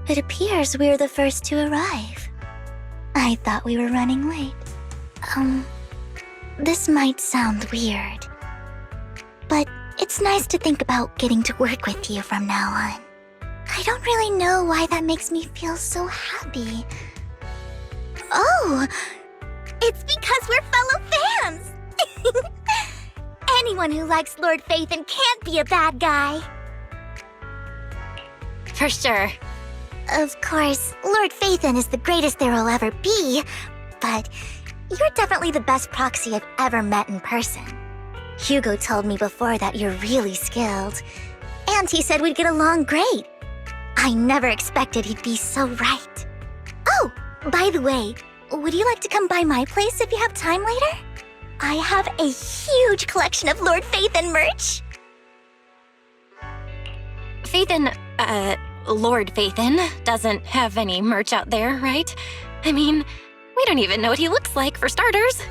It appears we're the first to arrive. I thought we were running late. This might sound weird, but it's nice to think about getting to work with you from now on. I don't really know why that makes me feel so happy. Oh, it's because we're fellow fans! Anyone who likes Lord Phaethon can't be a bad guy. For sure. Of course, Lord Phaethon is the greatest there will ever be, but you're definitely the best proxy I've ever met in person. Hugo told me before that you're really skilled, and he said we'd get along great. I never expected he'd be so right. Oh, by the way, would you like to come by my place if you have time later? I have a huge collection of Lord Phaethon merch. Lord Phaethon doesn't have any merch out there, right? I mean, we don't even know what he looks like, for starters.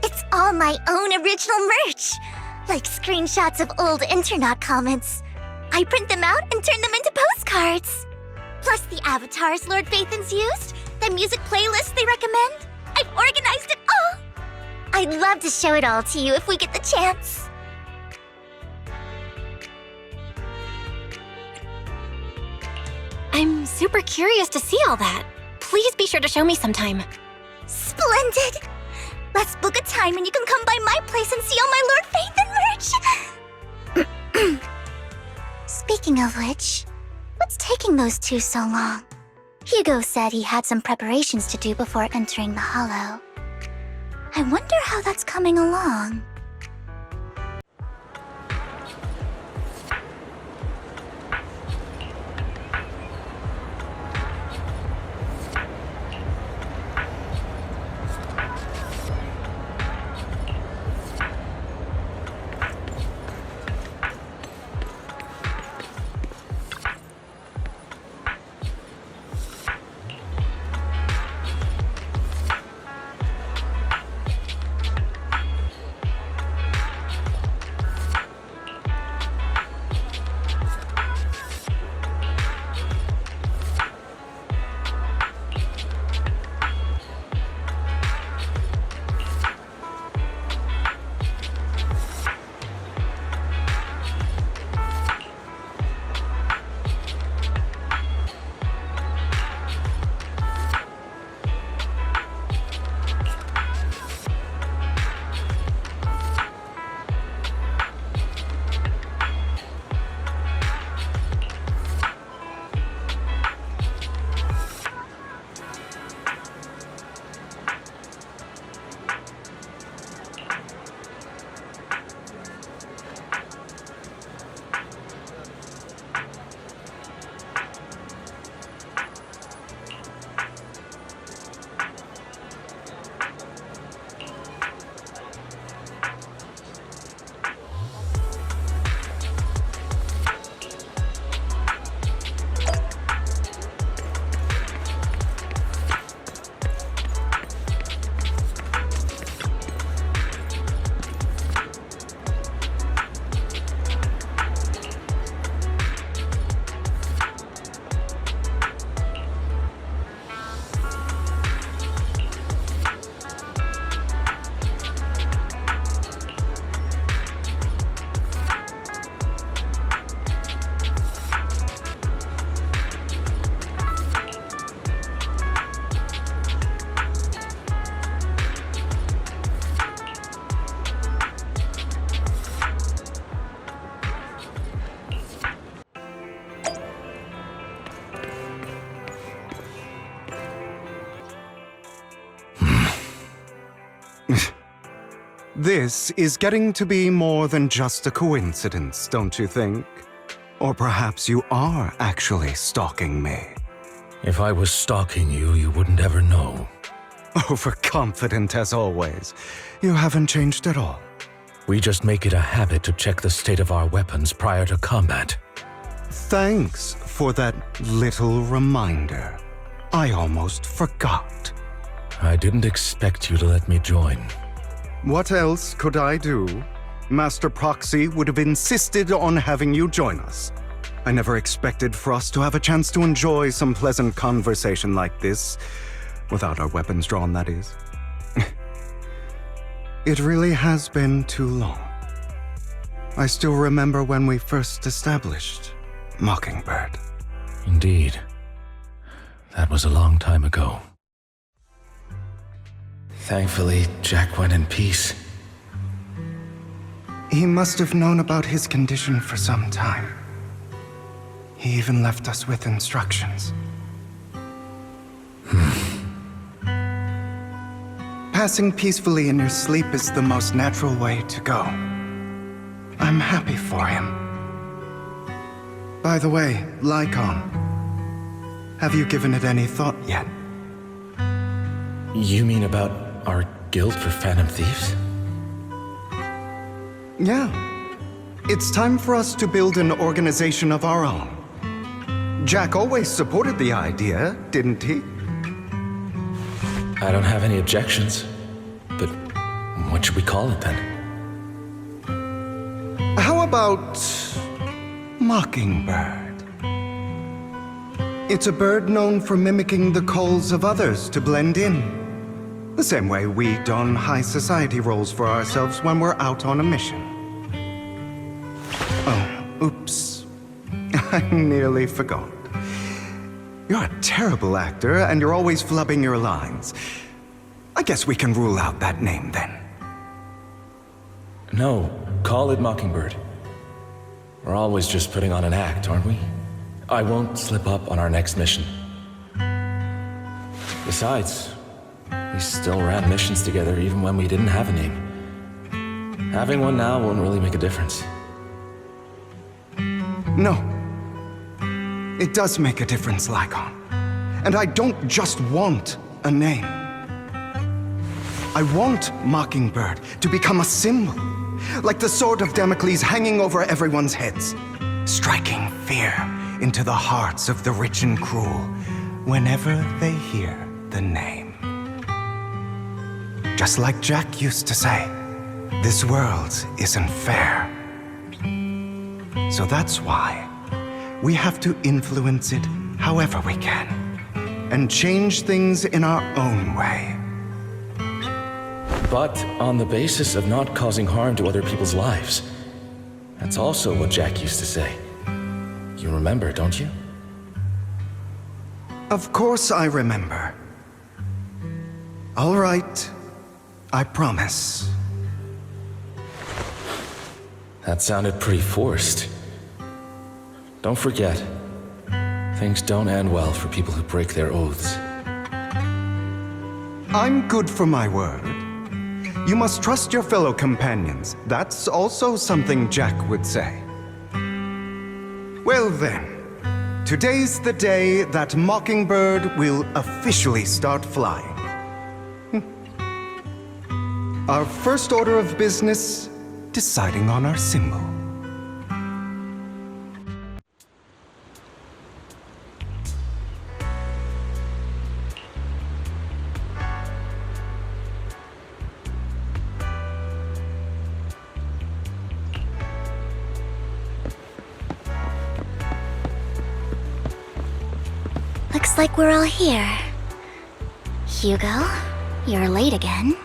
It's all my own original merch, like screenshots of old Internet comments. I print them out and turn them into postcards. Plus the avatars Lord Phaethon's used, the music playlists they recommend. I've organized it all. I'd love to show it all to you if we get the chance. I'm super curious to see all that. Please be sure to show me sometime. Splendid! Let's book a time and you can come by my place and see all my Lord Phaethon merch! Speaking of which, what's taking those two so long? Hugo said he had some preparations to do before entering the Hollow. I wonder how that's coming along. This is getting to be more than just a coincidence, don't you think? Or perhaps you are actually stalking me. If I was stalking you, you wouldn't ever know. Overconfident as always. You haven't changed at all. We just make it a habit to check the state of our weapons prior to combat. Thanks for that little reminder. I almost forgot. I didn't expect you to let me join. What else could I do? Master Proxy would have insisted on having you join us. I never expected for us to have a chance to enjoy some pleasant conversation like this, without our weapons drawn, that is. It really has been too long. I still remember when we first established Mockingbird. Indeed. That was a long time ago. Thankfully, Jack went in peace. He must have known about his condition for some time. He even left us with instructions. Passing peacefully in your sleep is the most natural way to go. I'm happy for him. By the way, Lycon, have you given it any thought yet? You mean about our guild for Phantom Thieves? Yeah. It's time for us to build an organization of our own. Jack always supported the idea, didn't he? I don't have any objections. But what should we call it then? How about Mockingbird? It's a bird known for mimicking the calls of others to blend in. The same way we don high society roles for ourselves when we're out on a mission. Oh, oops. I nearly forgot. You're a terrible actor, and you're always flubbing your lines. I guess we can rule out that name, then. No, call it Mockingbird. We're always just putting on an act, aren't we? I won't slip up on our next mission. Besides, we still ran missions together even when we didn't have a name. Having one now won't really make a difference. No. It does make a difference, Lycon. And I don't just want a name. I want Mockingbird to become a symbol, like the sword of Damocles hanging over everyone's heads, striking fear into the hearts of the rich and cruel whenever they hear the name. Just like Jack used to say, this world isn't fair. So that's why we have to influence it however we can, and change things in our own way. But on the basis of not causing harm to other people's lives. That's also what Jack used to say. You remember, don't you? Of course I remember. All right, I promise. That sounded pretty forced. Don't forget, things don't end well for people who break their oaths. I'm good for my word. You must trust your fellow companions. That's also something Jack would say. Well then, today's the day that Mockingbird will officially start flying. Our first order of business, deciding on our symbol. Looks like we're all here. Hugo, you're late again.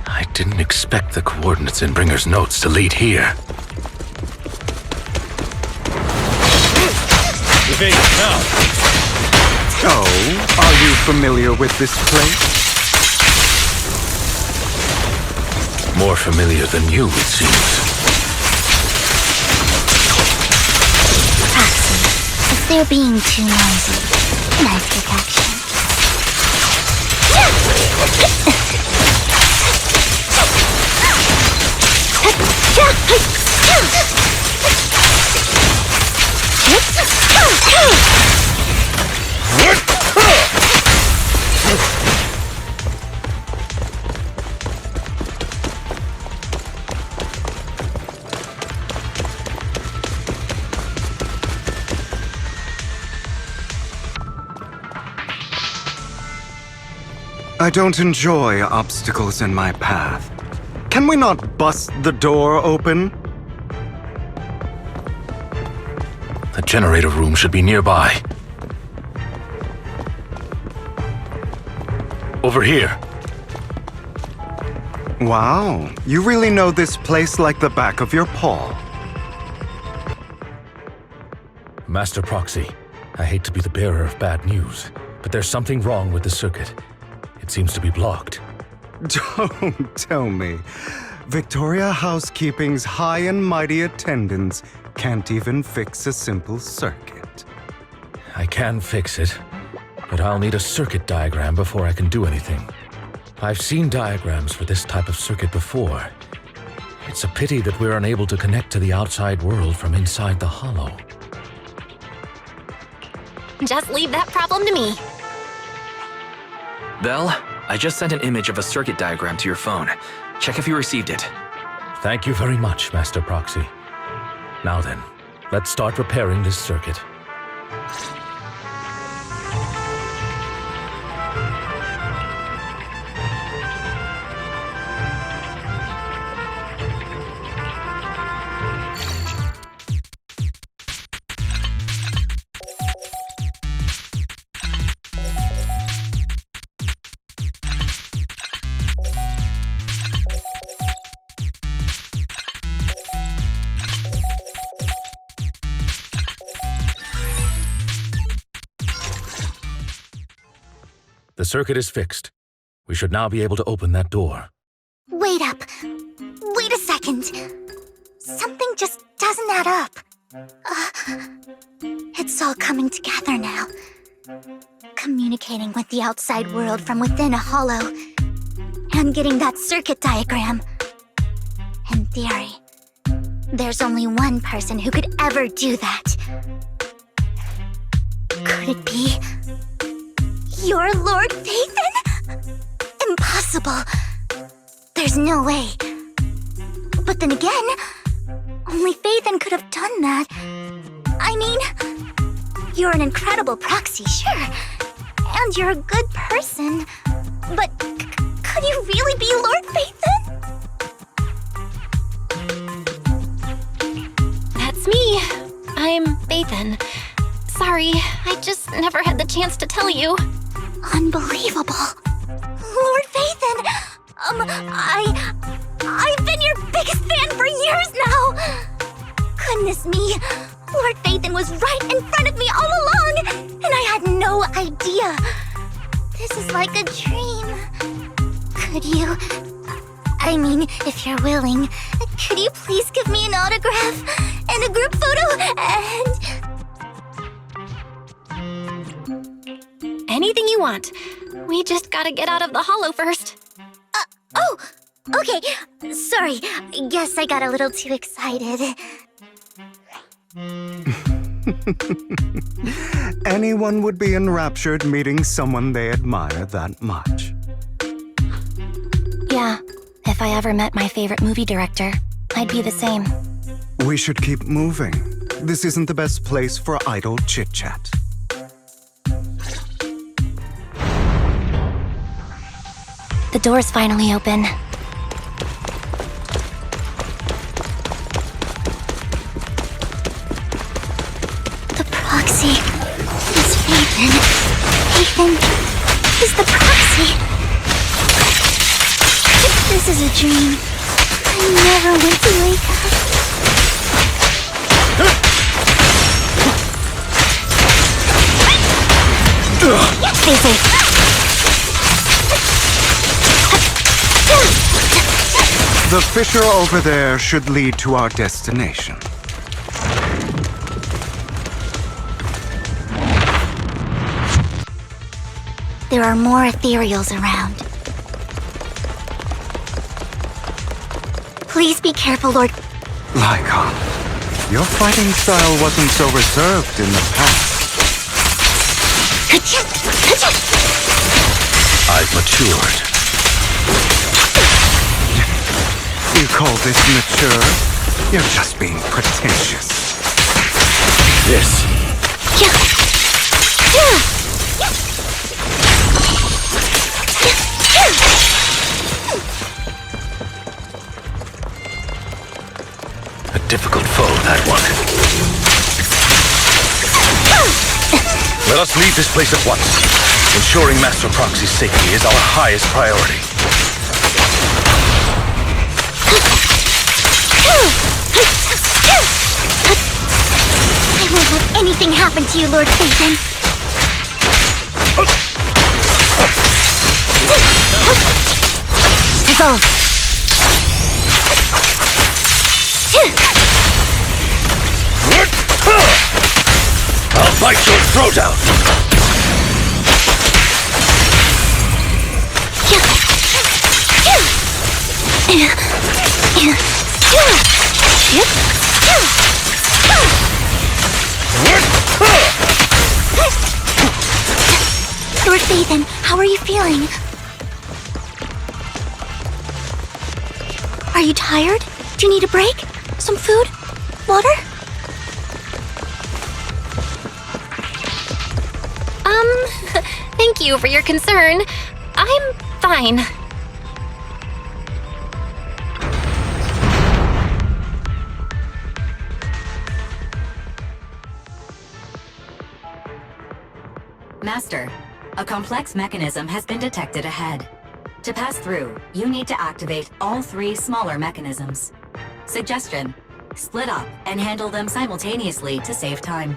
I didn't expect the coordinates in Bringer's notes to lead here. shake now. Oh, are you familiar with this place? More familiar than you, it seems. Proxy, if they're being too noisy, can I take action? I don't enjoy obstacles in my path. Can we not bust the door open? The generator room should be nearby. Over here. Wow, you really know this place like the back of your paw. Master Proxy, I hate to be the bearer of bad news, but there's something wrong with the circuit. It seems to be blocked. Don't tell me. Victoria Housekeeping's high and mighty attendants can't even fix a simple circuit. I can fix it, but I'll need a circuit diagram before I can do anything. I've seen diagrams for this type of circuit before. It's a pity that we're unable to connect to the outside world from inside the hollow. Just leave that problem to me. Belle, I just sent an image of a circuit diagram to your phone. Check if you received it. Thank you very much, Master Proxy. Now then, let's start repairing this circuit. The circuit is fixed. We should now be able to open that door. Wait up. Wait a second. Something just doesn't add up. It's all coming together now. Communicating with the outside world from within a hollow. And getting that circuit diagram. In theory, there's only one person who could ever do that. Could it be your Lord Phaethon? Impossible. There's no way. But then again, only Phaethon could have done that. I mean, you're an incredible proxy, sure. And you're a good person. But could you really be Lord Phaethon? That's me. I'm Phaethon. Sorry, I just never had the chance to tell you. Unbelievable. Lord Phaethon! I've been your biggest fan for years now! Goodness me, Lord Phaethon was right in front of me all along, and I had no idea. This is like a dream. Could you... I mean, if you're willing, could you please give me an autograph and a group photo and... Anything you want. We just gotta get out of the hollow first. Oh! Okay, sorry. Guess I got a little too excited. Anyone would be enraptured meeting someone they admire that much. Yeah, if I ever met my favorite movie director, I'd be the same. We should keep moving. This isn't the best place for idle chit-chat. The door's finally open. The proxy is Phaethon. Phaethon is the proxy. If this is a dream, I never went to wake up. Stay safe. The fissure over there should lead to our destination. There are more ethereals around. Please be careful, Lord. Lycon, your fighting style wasn't so reserved in the past. I've matured. You call this mature? You're just being pretentious. This a difficult foe, that one. Let us leave this place at once. Ensuring Master Proxy's safety is our highest priority. I won't let anything happen to you, Lord Phaethon. Dissolve. I'll bite your throat out! Lord Phaethon, how are you feeling? Are you tired? Do you need a break? Some food? Water? Thank you for your concern. I'm fine. Master, a complex mechanism has been detected ahead. To pass through, you need to activate all 3 smaller mechanisms. Suggestion: split up and handle them simultaneously to save time.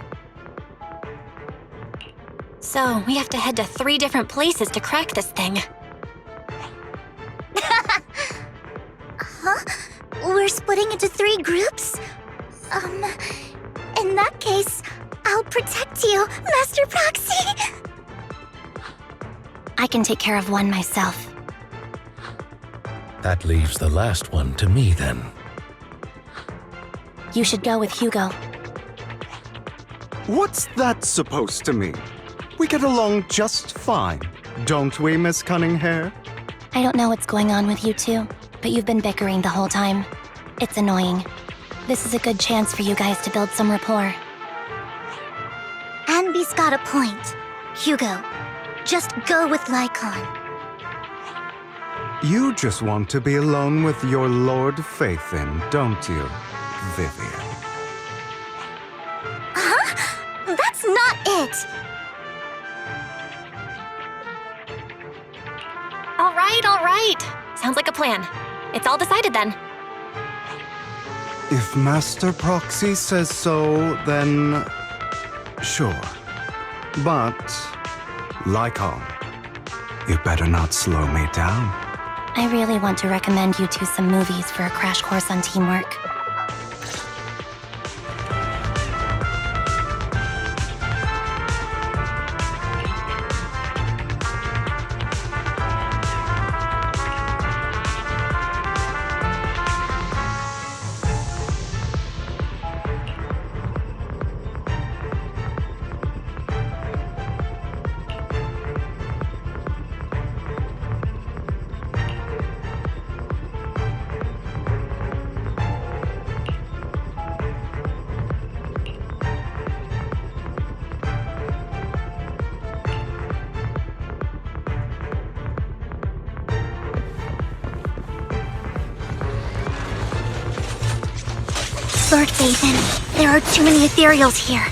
So, we have to head to 3 different places to crack this thing. Huh? We're splitting into 3 groups? In that case, I'll protect you, Master Proxy! I can take care of one myself. That leaves the last one to me, then. You should go with Hugo. What's that supposed to mean? We get along just fine, don't we, Miss Cunninghair? I don't know what's going on with you two, but you've been bickering the whole time. It's annoying. This is a good chance for you guys to build some rapport. Anby's got a point. Hugo, just go with Lycon. You just want to be alone with your Lord Phaethon, don't you, Vivian? Huh? That's not it! All right. Sounds like a plan. It's all decided then. If Master Proxy says so, then sure. But, Lycon, you better not slow me down. I really want to recommend you two some movies for a crash course on teamwork. Lord Phaethon, there are too many ethereals here.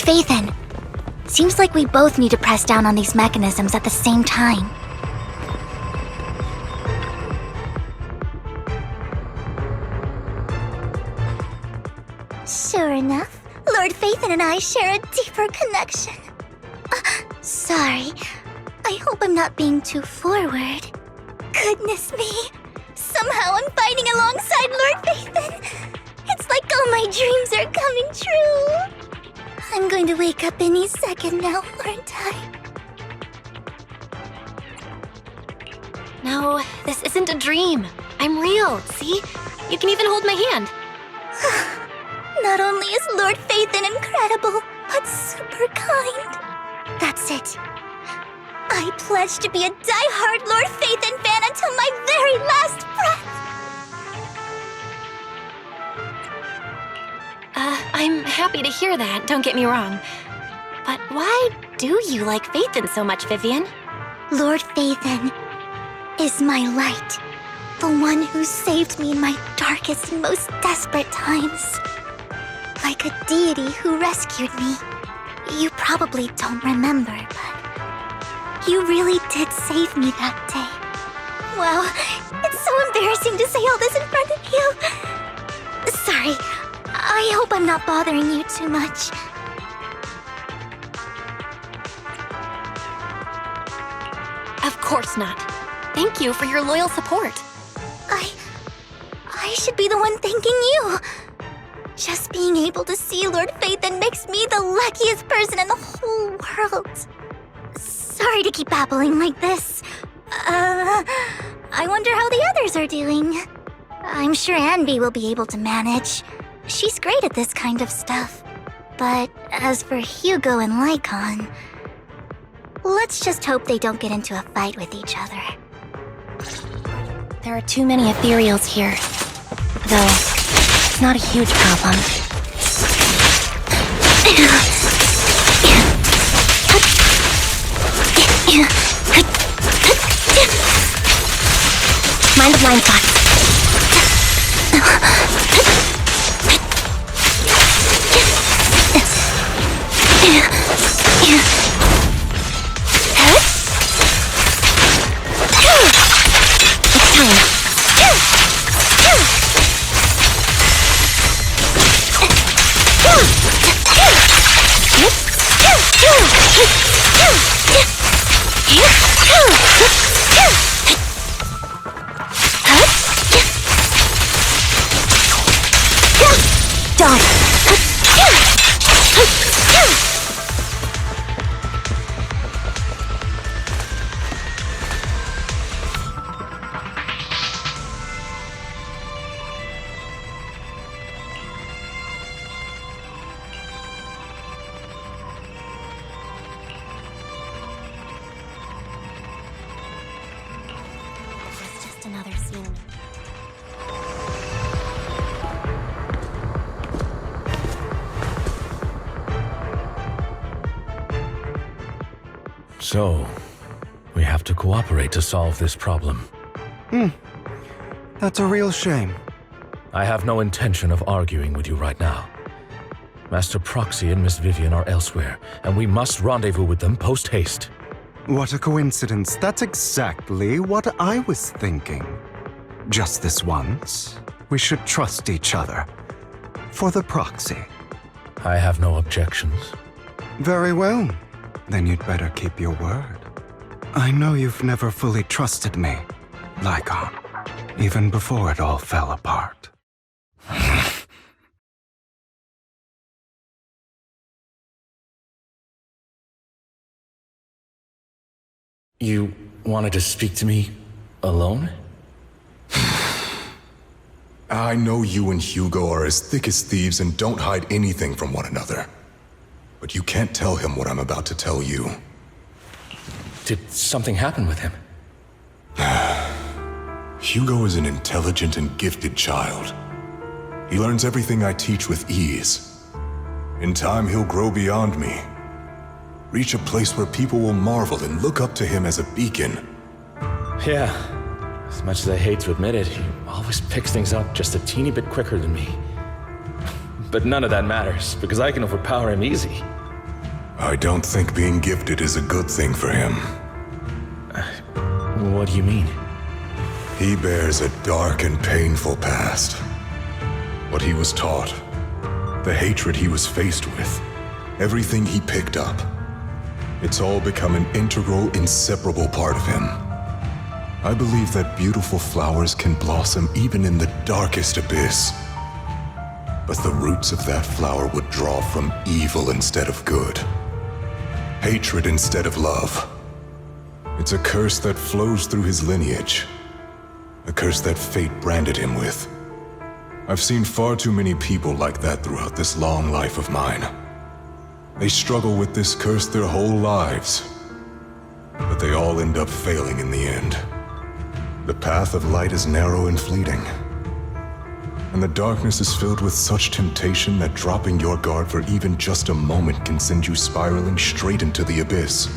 Phaethon. Seems like we both need to press down on these mechanisms at the same time. Sure enough, Lord Phaethon and I share a deeper connection. Sorry. I hope I'm not being too forward. Goodness me. Somehow I'm fighting alongside Lord Phaethon. It's like all my dreams are coming true. I'm going to wake up any second now, aren't I? No, this isn't a dream. I'm real, see? You can even hold my hand. Not only is Lord Phaethon incredible, but super kind. That's it. I pledge to be a die-hard Lord Phaethon fan until my very last breath. I'm happy to hear that, don't get me wrong. But why do you like Phaethon so much, Vivian? Lord Phaethon is my light. The one who saved me in my darkest and most desperate times. Like a deity who rescued me. You probably don't remember, but you really did save me that day. Wow, it's so embarrassing to say all this in front of you. Sorry, I hope I'm not bothering you too much. Of course not. Thank you for your loyal support. I should be the one thanking you. Just being able to see Lord Phaethon makes me the luckiest person in the whole world. Sorry to keep babbling like this. I wonder how the others are doing. I'm sure Anby will be able to manage. She's great at this kind of stuff. But as for Hugo and Lycon, let's just hope they don't get into a fight with each other. There are too many ethereals here. Though, it's not a huge problem. Mind the blind spots. It's just another scene. So, we have to cooperate to solve this problem. That's a real shame. I have no intention of arguing with you right now. Master Proxy and Miss Vivian are elsewhere, and we must rendezvous with them post-haste. What a coincidence. That's exactly what I was thinking. Just this once, we should trust each other. For the proxy. I have no objections. Very well. Then you'd better keep your word. I know you've never fully trusted me, Lycon, even before it all fell apart. You wanted to speak to me alone? I know you and Hugo are as thick as thieves and don't hide anything from one another. But you can't tell him what I'm about to tell you. Did something happen with him? Hugo is an intelligent and gifted child. He learns everything I teach with ease. In time, he'll grow beyond me. Reach a place where people will marvel and look up to him as a beacon. Yeah. As much as I hate to admit it, he always picks things up just a teeny bit quicker than me. But none of that matters, because I can overpower him easy. I don't think being gifted is a good thing for him. What do you mean? He bears a dark and painful past. What he was taught, the hatred he was faced with, everything he picked up, it's all become an integral, inseparable part of him. I believe that beautiful flowers can blossom even in the darkest abyss. But the roots of that flower would draw from evil instead of good. Hatred instead of love. It's a curse that flows through his lineage. A curse that fate branded him with. I've seen far too many people like that throughout this long life of mine. They struggle with this curse their whole lives. But they all end up failing in the end. The path of light is narrow and fleeting. And the darkness is filled with such temptation that dropping your guard for even just a moment can send you spiraling straight into the abyss.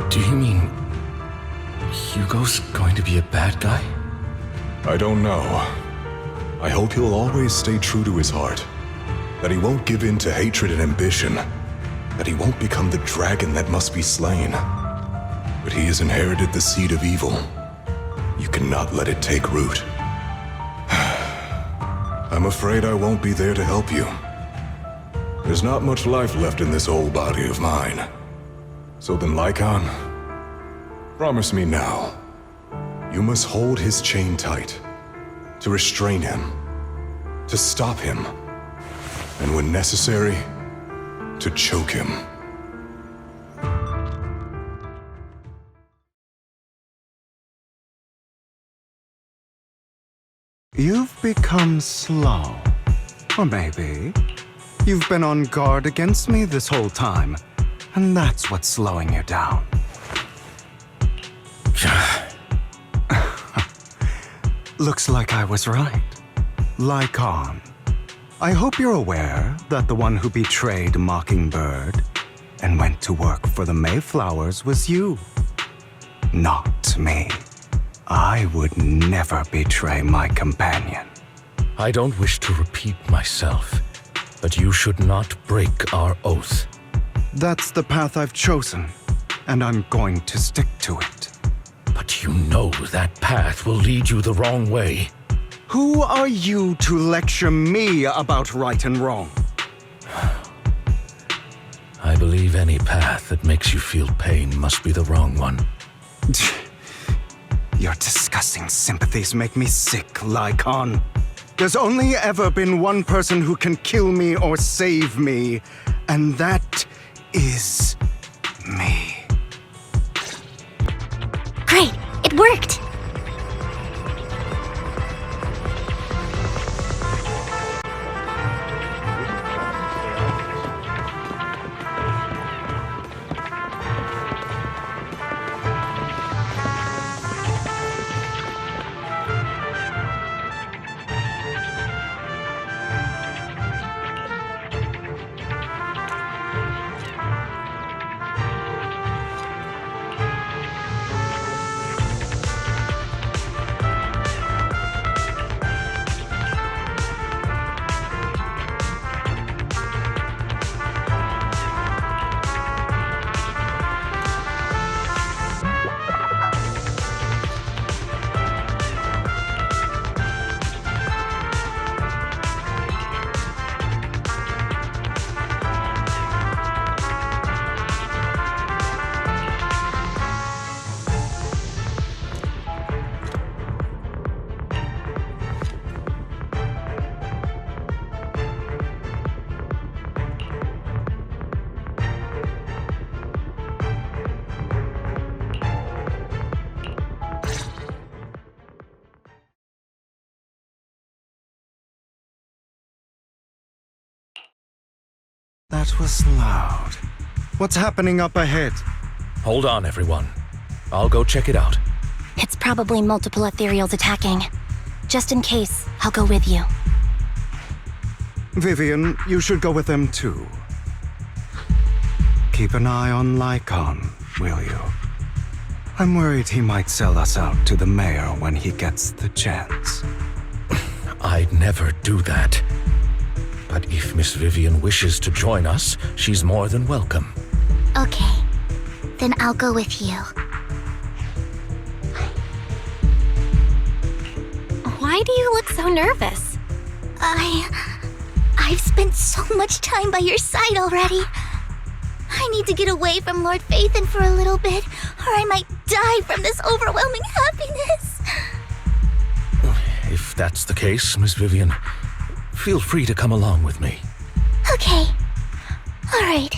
Do you mean Hugo's going to be a bad guy? I don't know. I hope he'll always stay true to his heart. That he won't give in to hatred and ambition. That he won't become the dragon that must be slain. But he has inherited the seed of evil. You cannot let it take root. I'm afraid I won't be there to help you. There's not much life left in this old body of mine. So then, Lycon, promise me now, you must hold his chain tight, to restrain him, to stop him, and when necessary, to choke him. You've become slow. Or maybe you've been on guard against me this whole time, and that's what's slowing you down. Looks like I was right. Lycon. I hope you're aware that the one who betrayed Mockingbird and went to work for the Mayflowers was you. Not me. I would never betray my companion. I don't wish to repeat myself, but you should not break our oath. That's the path I've chosen, and I'm going to stick to it. But you know that path will lead you the wrong way. Who are you to lecture me about right and wrong? I believe any path that makes you feel pain must be the wrong one. Your disgusting sympathies make me sick, Lycon. There's only ever been one person who can kill me or save me, and that is me. Great, it worked! That was loud. What's happening up ahead? Hold on, everyone. I'll go check it out. It's probably multiple ethereals attacking. Just in case, I'll go with you. Vivian, you should go with them too. Keep an eye on Lycon, will you? I'm worried he might sell us out to the mayor when he gets the chance. I'd never do that. But if Miss Vivian wishes to join us, she's more than welcome. Okay, then I'll go with you. Why do you look so nervous? I've spent so much time by your side already. I need to get away from Lord Phaethon for a little bit, or I might die from this overwhelming happiness. If that's the case, Miss Vivian, feel free to come along with me. Okay. All right.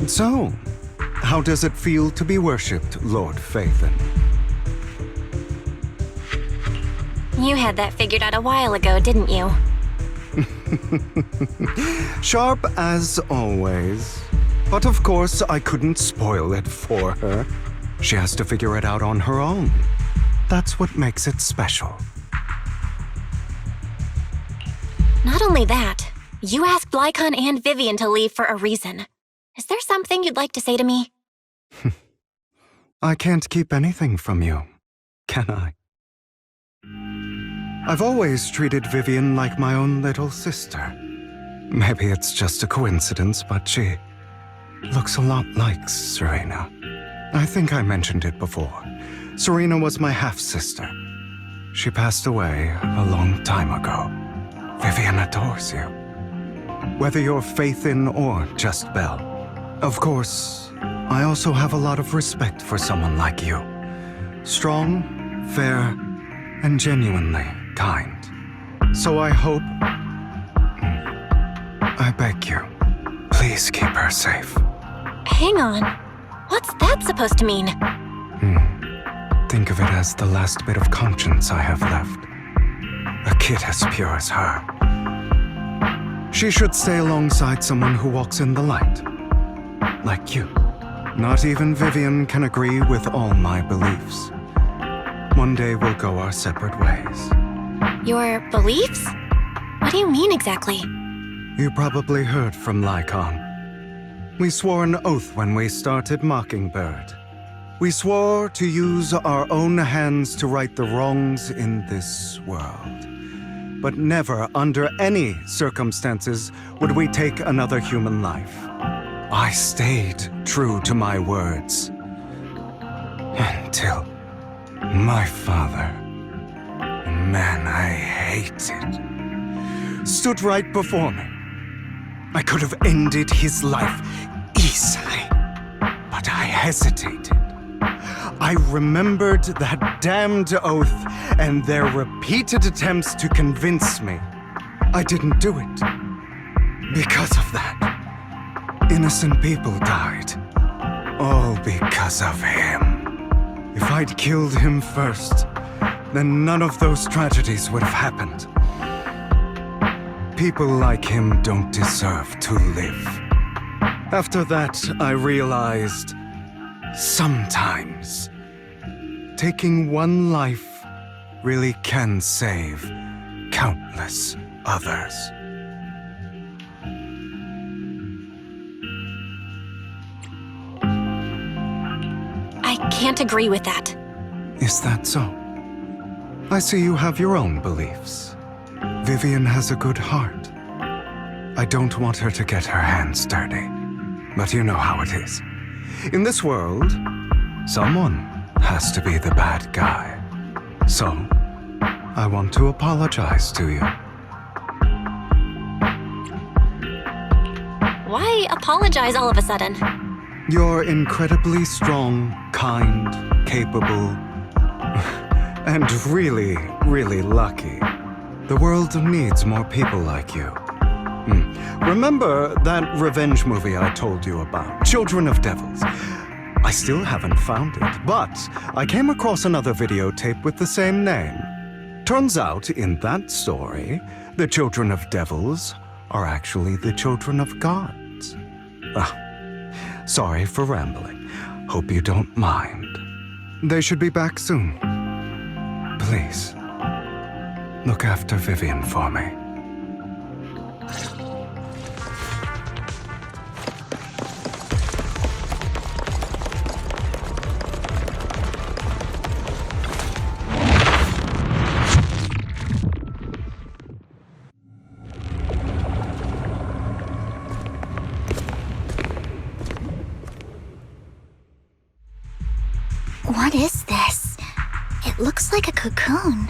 So, how does it feel to be worshipped, Lord Phaethon? You had that figured out a while ago, didn't you? Sharp as always. But of course, I couldn't spoil it for her. She has to figure it out on her own. That's what makes it special. Not only that, you asked Lycon and Vivian to leave for a reason. Is there something you'd like to say to me? I can't keep anything from you, can I? I've always treated Vivian like my own little sister. Maybe it's just a coincidence, but she looks a lot like Serena. I think I mentioned it before. Serena was my half-sister. She passed away a long time ago. Vivian adores you. Whether you're Phaethon or just Belle. Of course, I also have a lot of respect for someone like you. Strong, fair, and genuinely kind. So I hope... I beg you, please keep her safe. Hang on. What's that supposed to mean? Think of it as the last bit of conscience I have left. A kid as pure as her. She should stay alongside someone who walks in the light. Like you. Not even Vivian can agree with all my beliefs. One day we'll go our separate ways. Your beliefs? What do you mean exactly? You probably heard from Lycon. We swore an oath when we started Mockingbird. We swore to use our own hands to right the wrongs in this world. But never, under any circumstances, would we take another human life. I stayed true to my words. Until my father, a man I hated, stood right before me. I could have ended his life easily, but I hesitated. I remembered that damned oath and their repeated attempts to convince me. I didn't do it. Because of that, innocent people died. All because of him. If I'd killed him first, then none of those tragedies would have happened. People like him don't deserve to live. After that, I realized, sometimes, taking one life really can save countless others. I can't agree with that. Is that so? I see you have your own beliefs. Vivian has a good heart. I don't want her to get her hands dirty. But you know how it is. In this world, someone has to be the bad guy. So, I want to apologize to you. Why apologize all of a sudden? You're incredibly strong, kind, capable, and really, really lucky. The world needs more people like you. Remember that revenge movie I told you about, Children of Devils? I still haven't found it, but I came across another videotape with the same name. Turns out, in that story, the Children of Devils are actually the children of gods. Sorry for rambling. Hope you don't mind. They should be back soon. Please, look after Vivian for me. looks like a cocoon.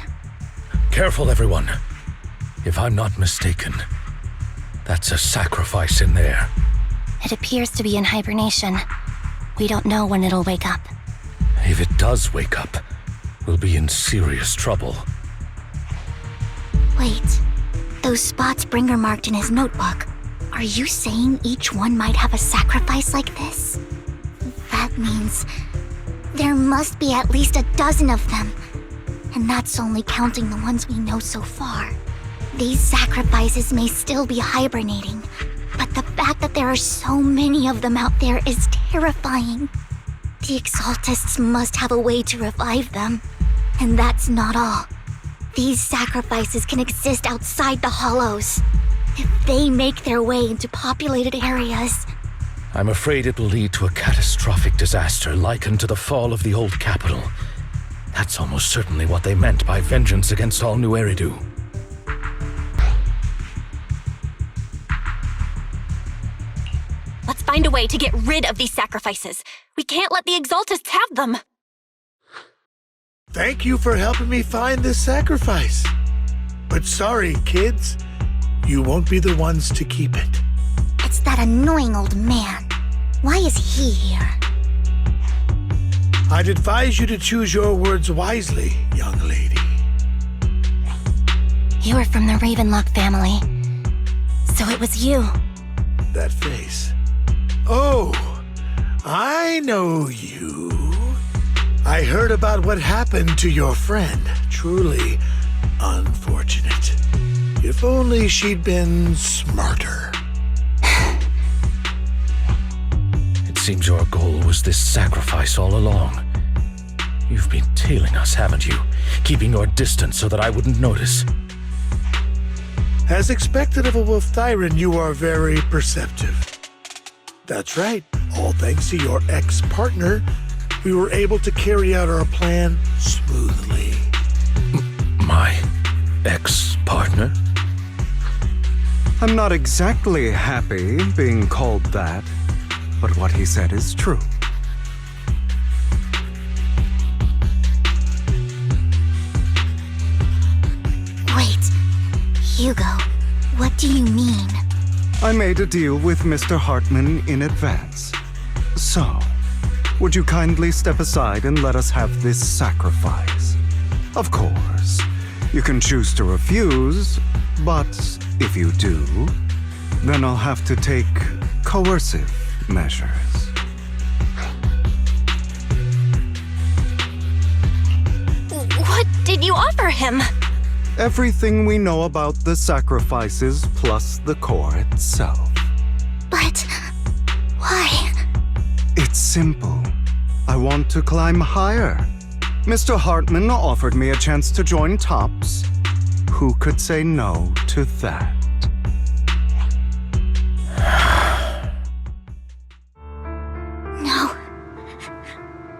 Careful, everyone. If I'm not mistaken, that's a sacrifice in there. It appears to be in hibernation. We don't know when it'll wake up. If it does wake up, we'll be in serious trouble. Wait, those spots Bringer marked in his notebook. Are you saying each one might have a sacrifice like this? That means there must be at least a dozen of them. And that's only counting the ones we know so far. These sacrifices may still be hibernating, but the fact that there are so many of them out there is terrifying. The Exaltists must have a way to revive them. And that's not all. These sacrifices can exist outside the Hollows. If they make their way into populated areas... I'm afraid it will lead to a catastrophic disaster likened to the fall of the old capital. That's almost certainly what they meant by vengeance against all New Eridu. Let's find a way to get rid of these sacrifices. We can't let the Exaltists have them. Thank you for helping me find this sacrifice. But sorry, kids. You won't be the ones to keep it. It's that annoying old man. Why is he here? I'd advise you to choose your words wisely, young lady. You were from the Ravenlock family. So it was you. That face. Oh, I know you. I heard about what happened to your friend. Truly unfortunate. If only she'd been smarter. It seems your goal was this sacrifice all along. You've been tailing us, haven't you? Keeping your distance so that I wouldn't notice. As expected of a Wolf-Thyran, you are very perceptive. That's right. All thanks to your ex-partner, we were able to carry out our plan smoothly. My ex-partner? I'm not exactly happy being called that, but what he said is true. Wait, Hugo, what do you mean? I made a deal with Mr. Hartman in advance. So, would you kindly step aside and let us have this sacrifice? Of course, you can choose to refuse, but if you do, then I'll have to take coercive measures. What did you offer him? Everything we know about the sacrifices plus the core itself. But... why? It's simple. I want to climb higher. Mr. Hartman offered me a chance to join Tops. Who could say no to that? No.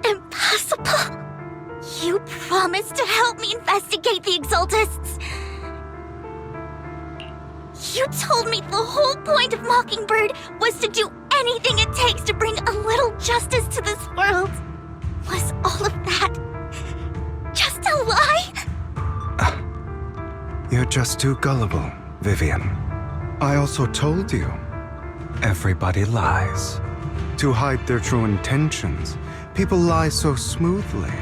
Impossible. You promised to help me investigate the Exaltists. You told me the whole point of Mockingbird was to do anything it takes to bring a little justice to this world. Was all of that just a lie? You're just too gullible, Vivian. I also told you, everybody lies. To hide their true intentions, people lie so smoothly,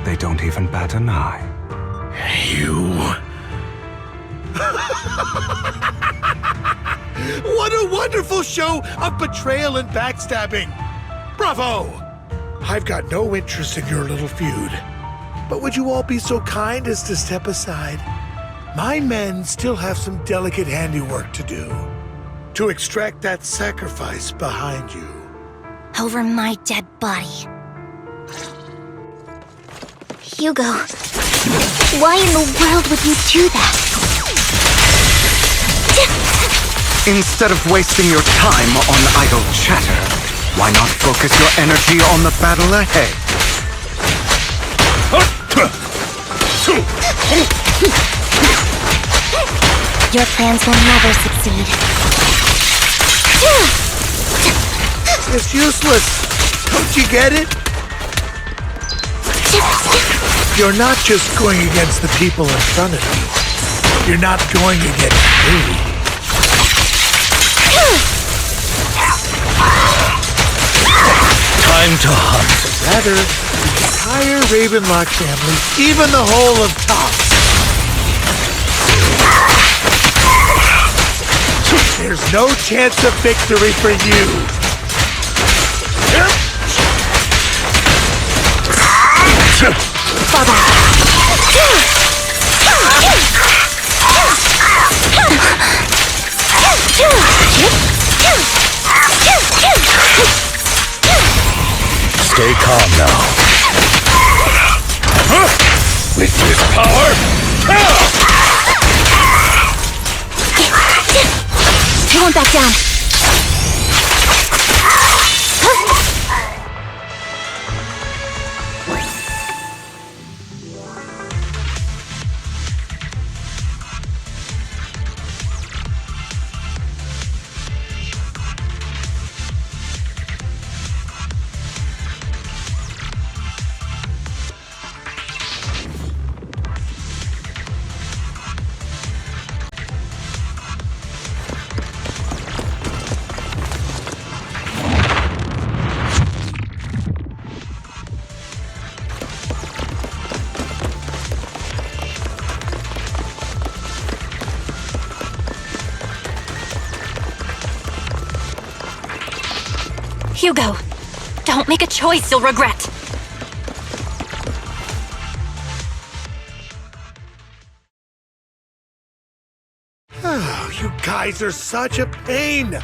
they don't even bat an eye. You... What a wonderful show of betrayal and backstabbing! Bravo! I've got no interest in your little feud. But would you all be so kind as to step aside? My men still have some delicate handiwork to do. To extract that sacrifice behind you. Over my dead body. Hugo, why in the world would you do that? Instead of wasting your time on idle chatter, why not focus your energy on the battle ahead? Your plans will never succeed. It's useless. Don't you get it? You're not just going against the people in front of you. You're not going against me. Time to hunt. Rather, the entire Ravenlock family, even the whole of Tops. There's no chance of victory for you. Stay calm now. With this power, He won't back down. Hugo, don't make a choice you'll regret. Oh, you guys are such a pain.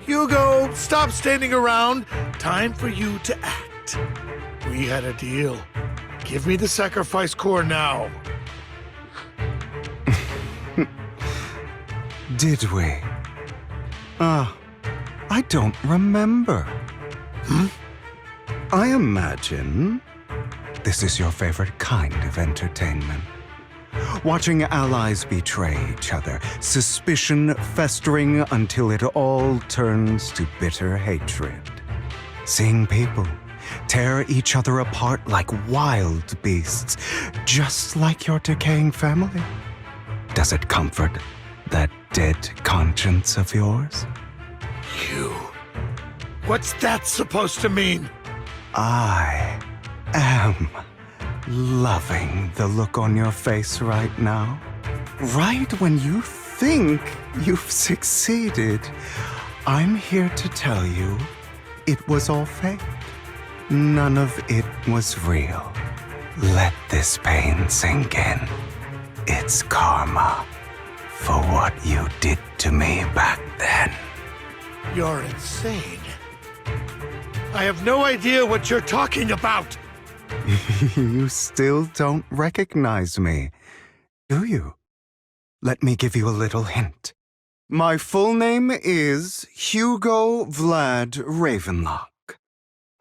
Hugo, stop standing around. Time for you to act. We had a deal. Give me the sacrifice core now. Did we? I don't remember. I imagine this is your favorite kind of entertainment. Watching allies betray each other, suspicion festering until it all turns to bitter hatred. Seeing people tear each other apart like wild beasts, just like your decaying family. Does it comfort that dead conscience of yours? You. What's that supposed to mean? I am loving the look on your face right now. Right when you think you've succeeded, I'm here to tell you it was all fake. None of it was real. Let this pain sink in. It's karma for what you did to me back then. You're insane. I have no idea what you're talking about. You still don't recognize me, do you? Let me give you a little hint. My full name is Hugo Vlad Ravenlock.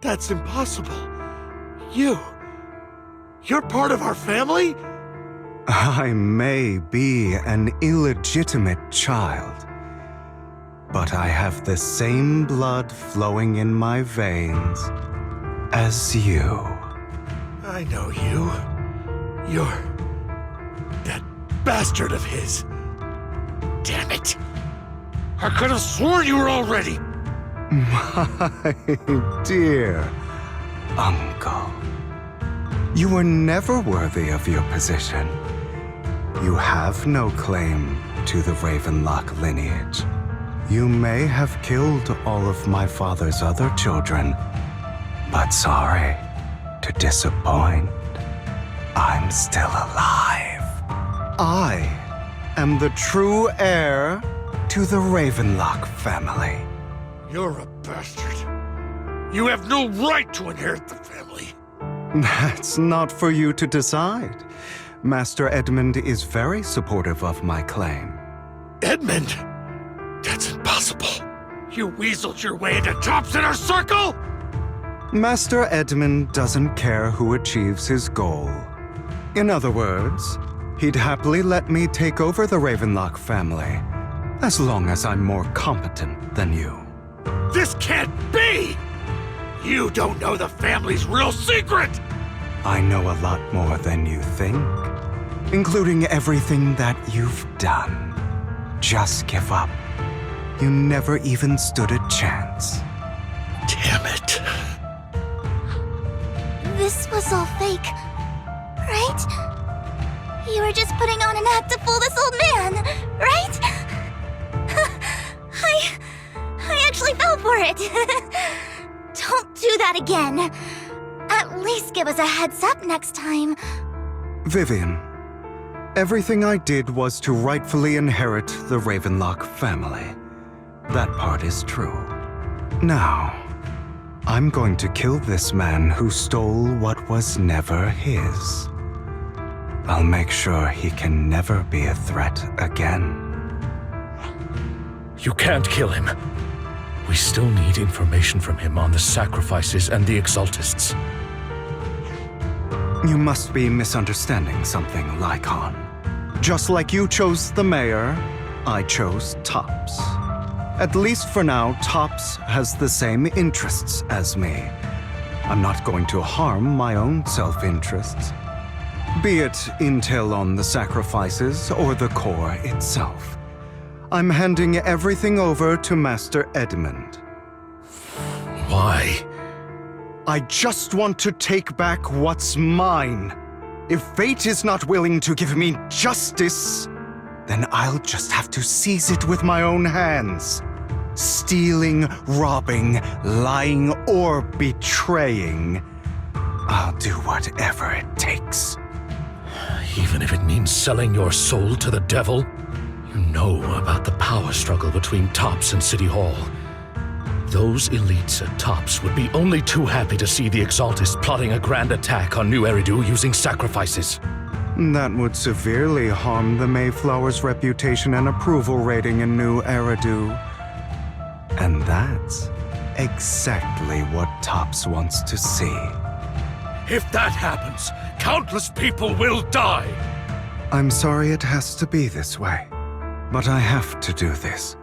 That's impossible. You're part of our family? I may be an illegitimate child, but I have the same blood flowing in my veins as you. I know you. You're that bastard of his. Damn it. I could have sworn you were already. My dear uncle, you were never worthy of your position. You have no claim to the Ravenlock lineage. You may have killed all of my father's other children, but sorry to disappoint, I'm still alive. I am the true heir to the Ravenlock family. You're a bastard. You have no right to inherit the family. That's not for you to decide. Master Edmund is very supportive of my claim. Edmund? That's impossible. You weaseled your way into Top's inner circle? Master Edmund doesn't care who achieves his goal. In other words, he'd happily let me take over the Ravenlock family, as long as I'm more competent than you. This can't be! You don't know the family's real secret! I know a lot more than you think, including everything that you've done. Just give up. You never even stood a chance. Damn it. This was all fake, right? You were just putting on an act to fool this old man, right? I actually fell for it. Don't do that again. At least give us a heads up next time. Vivian, everything I did was to rightfully inherit the Ravenlock family. That part is true. Now, I'm going to kill this man who stole what was never his. I'll make sure he can never be a threat again. You can't kill him. We still need information from him on the sacrifices and the Exaltists. You must be misunderstanding something, Lycon. Just like you chose the mayor, I chose Tops. At least for now, Tops has the same interests as me. I'm not going to harm my own self-interests. Be it intel on the sacrifices or the core itself. I'm handing everything over to Master Edmund. Why? I just want to take back what's mine. If fate is not willing to give me justice, then I'll just have to seize it with my own hands. Stealing, robbing, lying, or betraying. I'll do whatever it takes. Even if it means selling your soul to the devil? You know about the power struggle between Tops and City Hall. Those elites at Tops would be only too happy to see the Exaltists plotting a grand attack on New Eridu using sacrifices. That would severely harm the Mayflower's reputation and approval rating in New Eridu. And that's exactly what Tops wants to see. If that happens, countless people will die! I'm sorry it has to be this way, but I have to do this.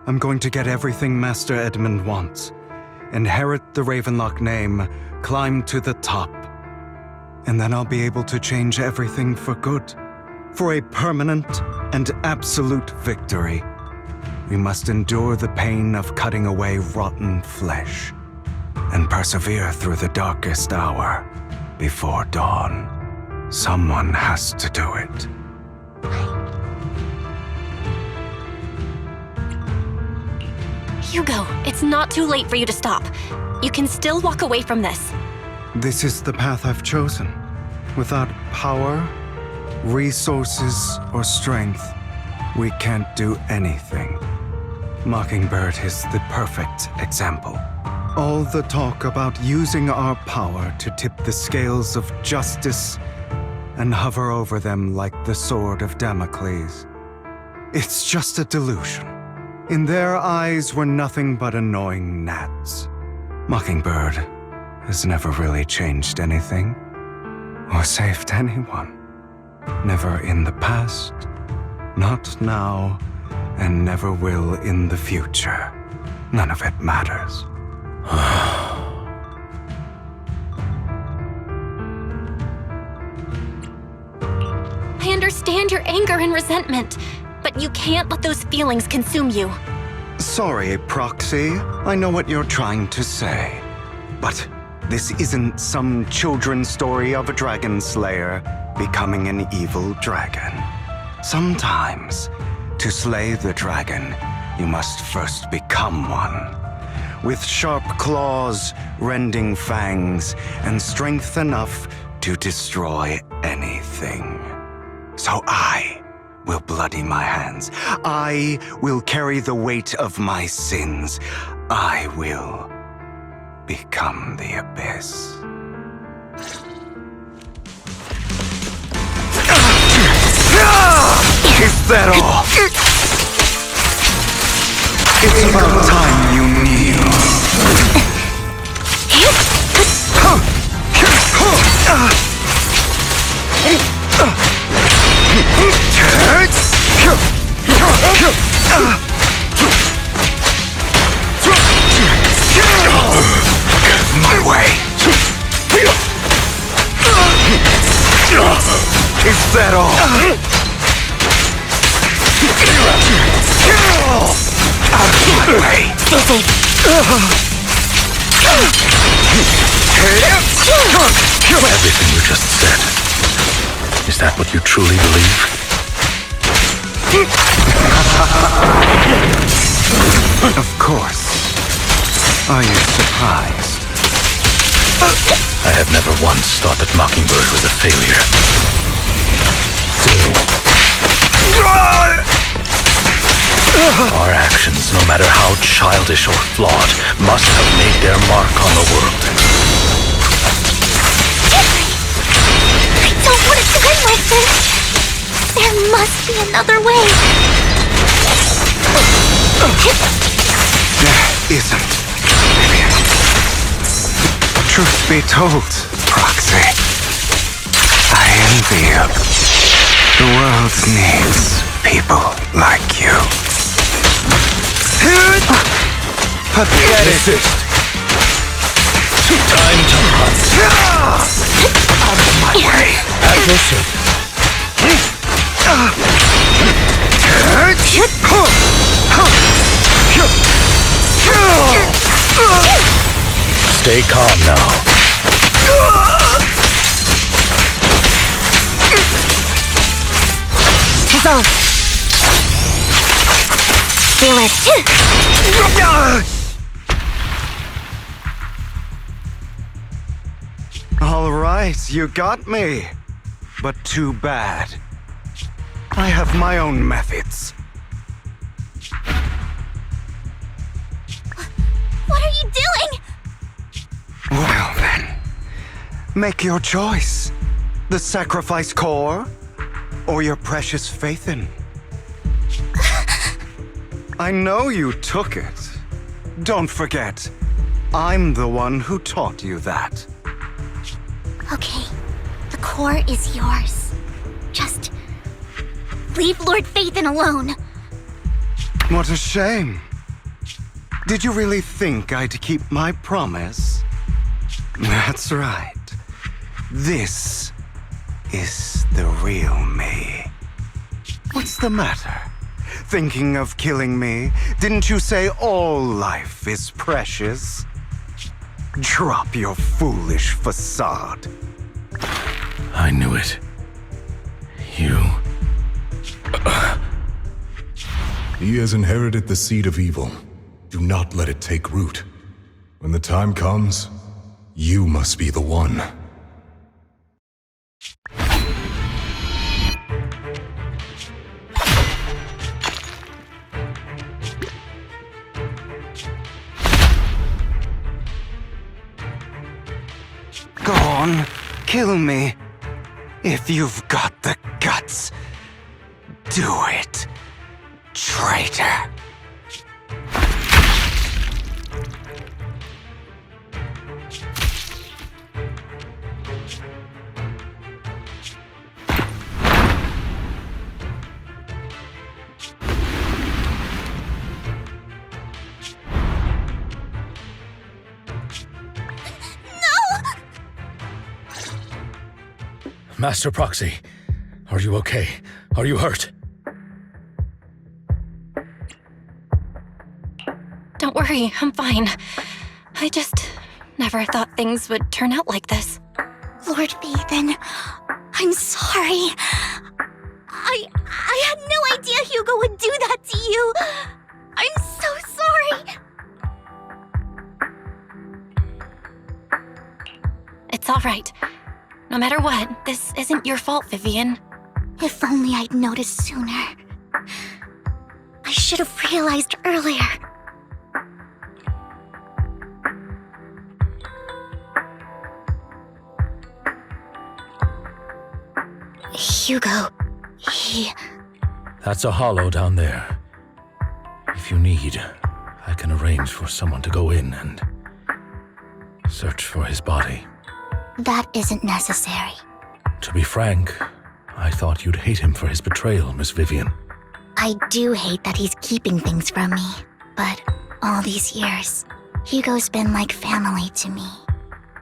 I'm going to get everything Master Edmund wants, inherit the Ravenlock name, climb to the top, and then I'll be able to change everything for good. For a permanent and absolute victory, we must endure the pain of cutting away rotten flesh, and persevere through the darkest hour before dawn. Someone has to do it. Hugo, it's not too late for you to stop. You can still walk away from this. This is the path I've chosen. Without power, resources, or strength, we can't do anything. Mockingbird is the perfect example. All the talk about using our power to tip the scales of justice and hover over them like the sword of Damocles. It's just a delusion. In their eyes, we're nothing but annoying gnats. Mockingbird has never really changed anything, or saved anyone. Never in the past, not now, and never will in the future. None of it matters. I understand your anger and resentment, but you can't let those feelings consume you. Sorry, Proxy. I know what you're trying to say. But this isn't some children's story of a dragon slayer becoming an evil dragon. Sometimes, to slay the dragon, you must first become one. With sharp claws, rending fangs, and strength enough to destroy anything. So I will bloody my hands. I will carry the weight of my sins. I will become the abyss. Is that all? It's about time you kneel. My way. that all? Out of my way! Everything you just said. Is that what you truly believe? Of course. Are you surprised? I have never once thought that Mockingbird was a failure. Our actions, no matter how childish or flawed, must have made their mark on the world. I don't want it to end like this. There must be another way. There isn't, Vivian. Truth be told, Proxy, I envy you. The world needs people like you. Pathetic. Time to hunt. Out of my way. As you should. Stay calm now. Dissolve. Fearless. All right, you got me. But too bad. I have my own methods. What are you doing? Well then, make your choice. The sacrifice core, or your precious Faithin. I know you took it. Don't forget, I'm the one who taught you that. Okay, the core is yours. Just leave Lord Faithin alone. What a shame. Did you really think I'd keep my promise? That's right. This is the real me. What's the matter? Thinking of killing me? Didn't you say all life is precious? Drop your foolish facade. I knew it. You... He has inherited the seed of evil. Do not let it take root. When the time comes, you must be the one. Go on, kill me. If you've got the guts, do it, traitor. Master Proxy, are you okay? Are you hurt? Don't worry, I'm fine. I just never thought things would turn out like this. Lord Faithin, I'm sorry. I had no idea Hugo would do that to you. I'm so sorry. It's all right. No matter what, this isn't your fault, Vivian. If only I'd noticed sooner. I should have realized earlier. Hugo, he... That's a hollow down there. If you need, I can arrange for someone to go in and search for his body. That isn't necessary. To be frank, I thought you'd hate him for his betrayal, Miss Vivian. I do hate that he's keeping things from me, but all these years, Hugo's been like family to me.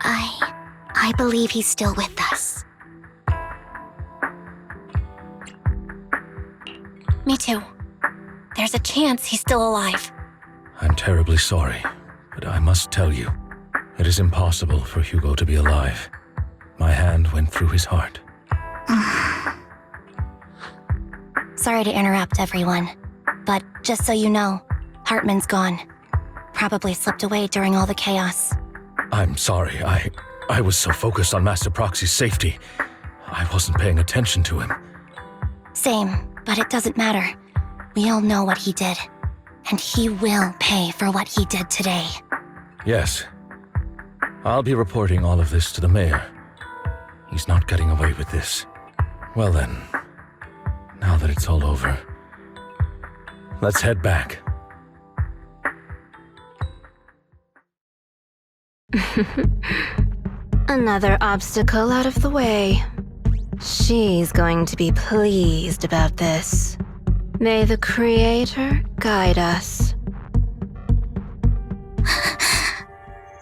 I believe he's still with us. Me too. There's a chance he's still alive. I'm terribly sorry, but I must tell you, it is impossible for Hugo to be alive. My hand went through his heart. Sorry to interrupt, everyone. But just so you know, Hartman's gone. Probably slipped away during all the chaos. I'm sorry, I was so focused on Master Proxy's safety. I wasn't paying attention to him. Same, but it doesn't matter. We all know what he did. And he will pay for what he did today. Yes. I'll be reporting all of this to the mayor. He's not getting away with this. Well then, now that it's all over, let's head back. Another obstacle out of the way. She's going to be pleased about this. May the Creator guide us.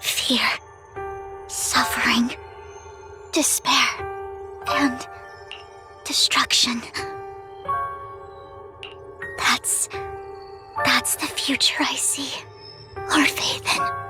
Fear, suffering, despair, and destruction. That's the future I see, Lord Phaethon.